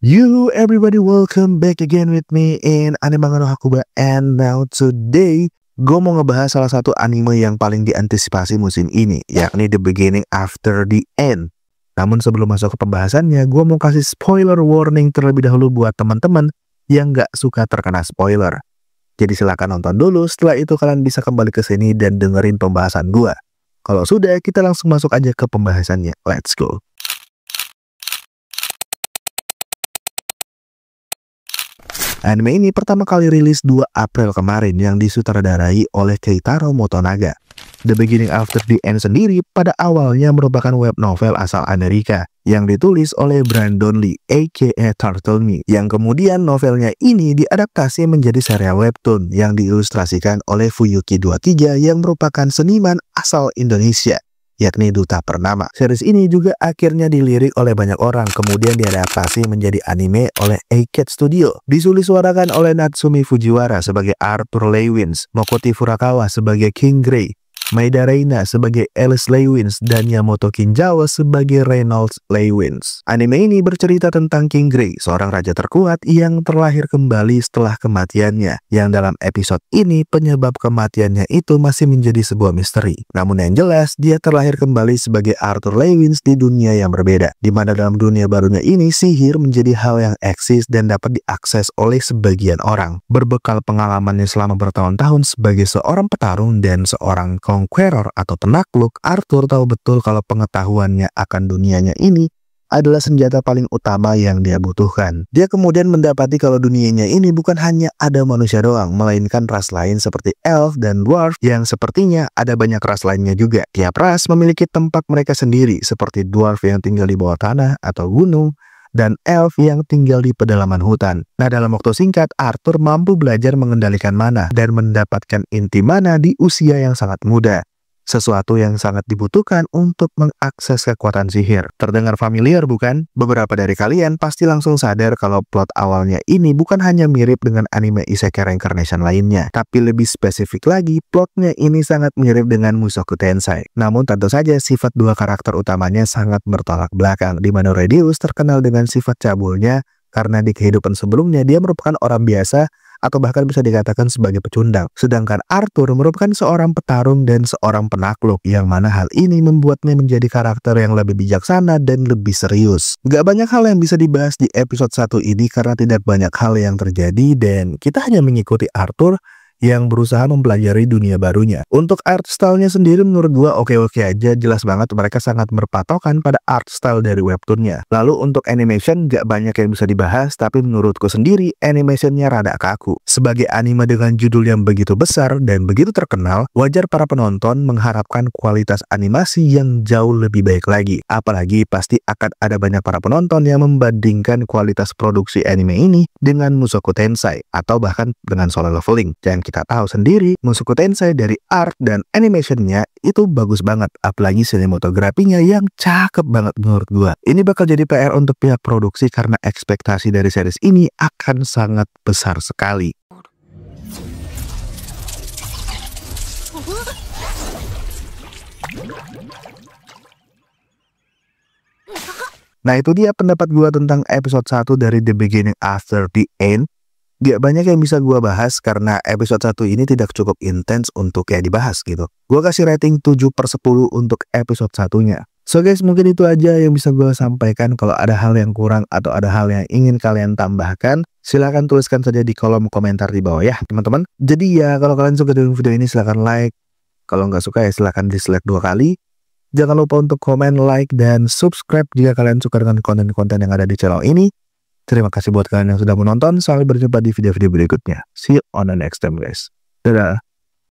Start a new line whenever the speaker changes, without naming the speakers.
You everybody, welcome back again with me in Anime no Hakuba. And now today gue mau ngebahas salah satu anime yang paling diantisipasi musim ini, yakni The Beginning After the End. Namun sebelum masuk ke pembahasannya, gue mau kasih spoiler warning terlebih dahulu buat teman-teman yang gak suka terkena spoiler. Jadi silakan nonton dulu, setelah itu kalian bisa kembali ke sini dan dengerin pembahasan gue. Kalau sudah, kita langsung masuk aja ke pembahasannya. Let's go. Anime ini pertama kali rilis 2 April kemarin yang disutradarai oleh Keitaro Motonaga. The Beginning After the End sendiri pada awalnya merupakan web novel asal Amerika yang ditulis oleh Brandon Lee aka Turtle Me, yang kemudian novelnya ini diadaptasi menjadi serial webtoon yang diilustrasikan oleh Fuyuki 23 yang merupakan seniman asal Indonesia, yakni Duta Purnama. Series ini juga akhirnya dilirik oleh banyak orang, kemudian diadaptasi menjadi anime oleh A-Cat Studio. Disulisuarakan oleh Natsumi Fujiwara sebagai Arthur Lewins, Mokoti Furukawa sebagai King Gray, Maeda Reina sebagai Alice Lewins, dan Yamato Kinzawa sebagai Reynolds Lewins. Anime ini bercerita tentang King Gray, seorang raja terkuat yang terlahir kembali setelah kematiannya, yang dalam episode ini penyebab kematiannya itu masih menjadi sebuah misteri. Namun yang jelas, dia terlahir kembali sebagai Arthur Lewins di dunia yang berbeda, di mana dalam dunia barunya ini sihir menjadi hal yang eksis dan dapat diakses oleh sebagian orang. Berbekal pengalamannya selama bertahun-tahun sebagai seorang petarung dan seorang conqueror atau penakluk, Arthur tahu betul kalau pengetahuannya akan dunianya ini adalah senjata paling utama yang dia butuhkan. Dia kemudian mendapati kalau dunianya ini bukan hanya ada manusia doang, melainkan ras lain seperti elf dan dwarf yang sepertinya ada banyak ras lainnya juga. Tiap ras memiliki tempat mereka sendiri, seperti dwarf yang tinggal di bawah tanah atau gunung, dan elf yang tinggal di pedalaman hutan. Nah, dalam waktu singkat, Arthur mampu belajar mengendalikan mana dan mendapatkan inti mana di usia yang sangat muda. Sesuatu yang sangat dibutuhkan untuk mengakses kekuatan sihir. Terdengar familiar bukan? Beberapa dari kalian pasti langsung sadar kalau plot awalnya ini bukan hanya mirip dengan anime Isekai Reincarnation lainnya, tapi lebih spesifik lagi, plotnya ini sangat mirip dengan Mushoku Tensei. Namun tentu saja sifat dua karakter utamanya sangat bertolak belakang, di mana Rudeus terkenal dengan sifat cabulnya karena di kehidupan sebelumnya dia merupakan orang biasa atau bahkan bisa dikatakan sebagai pecundang. Sedangkan Arthur merupakan seorang petarung dan seorang penakluk, yang mana hal ini membuatnya menjadi karakter yang lebih bijaksana dan lebih serius. Gak banyak hal yang bisa dibahas di episode 1 ini karena tidak banyak hal yang terjadi dan kita hanya mengikuti Arthur yang berusaha mempelajari dunia barunya. Untuk art style-nya sendiri menurut gua oke-oke aja, jelas banget mereka sangat berpatokan pada art style dari webtoonnya. Lalu untuk animation gak banyak yang bisa dibahas, tapi menurutku sendiri animationnya rada kaku. Sebagai anime dengan judul yang begitu besar dan begitu terkenal, wajar para penonton mengharapkan kualitas animasi yang jauh lebih baik lagi. Apalagi pasti akan ada banyak para penonton yang membandingkan kualitas produksi anime ini dengan Mushoku Tensei atau bahkan dengan Solo Leveling. Dan kita tahu sendiri, Mushoku Tensei dari art dan animationnya itu bagus banget, apalagi sinematografinya yang cakep banget menurut gua. Ini bakal jadi PR untuk pihak produksi karena ekspektasi dari series ini akan sangat besar sekali. Nah, itu dia pendapat gua tentang episode 1 dari The Beginning After the End. Gak banyak yang bisa gua bahas karena episode 1 ini tidak cukup intens untuk ya dibahas gitu. Gua kasih rating 7/10 untuk episode 1-nya. So guys, mungkin itu aja yang bisa gua sampaikan. Kalau ada hal yang kurang atau ada hal yang ingin kalian tambahkan, silahkan tuliskan saja di kolom komentar di bawah ya teman-teman. Jadi ya, kalau kalian suka dengan video ini silahkan like. Kalau nggak suka ya silahkan dislike 2 kali. Jangan lupa untuk komen, like, dan subscribe jika kalian suka dengan konten-konten yang ada di channel ini. Terima kasih buat kalian yang sudah menonton. Sampai berjumpa di video-video berikutnya. See you on the next time guys. Dadah.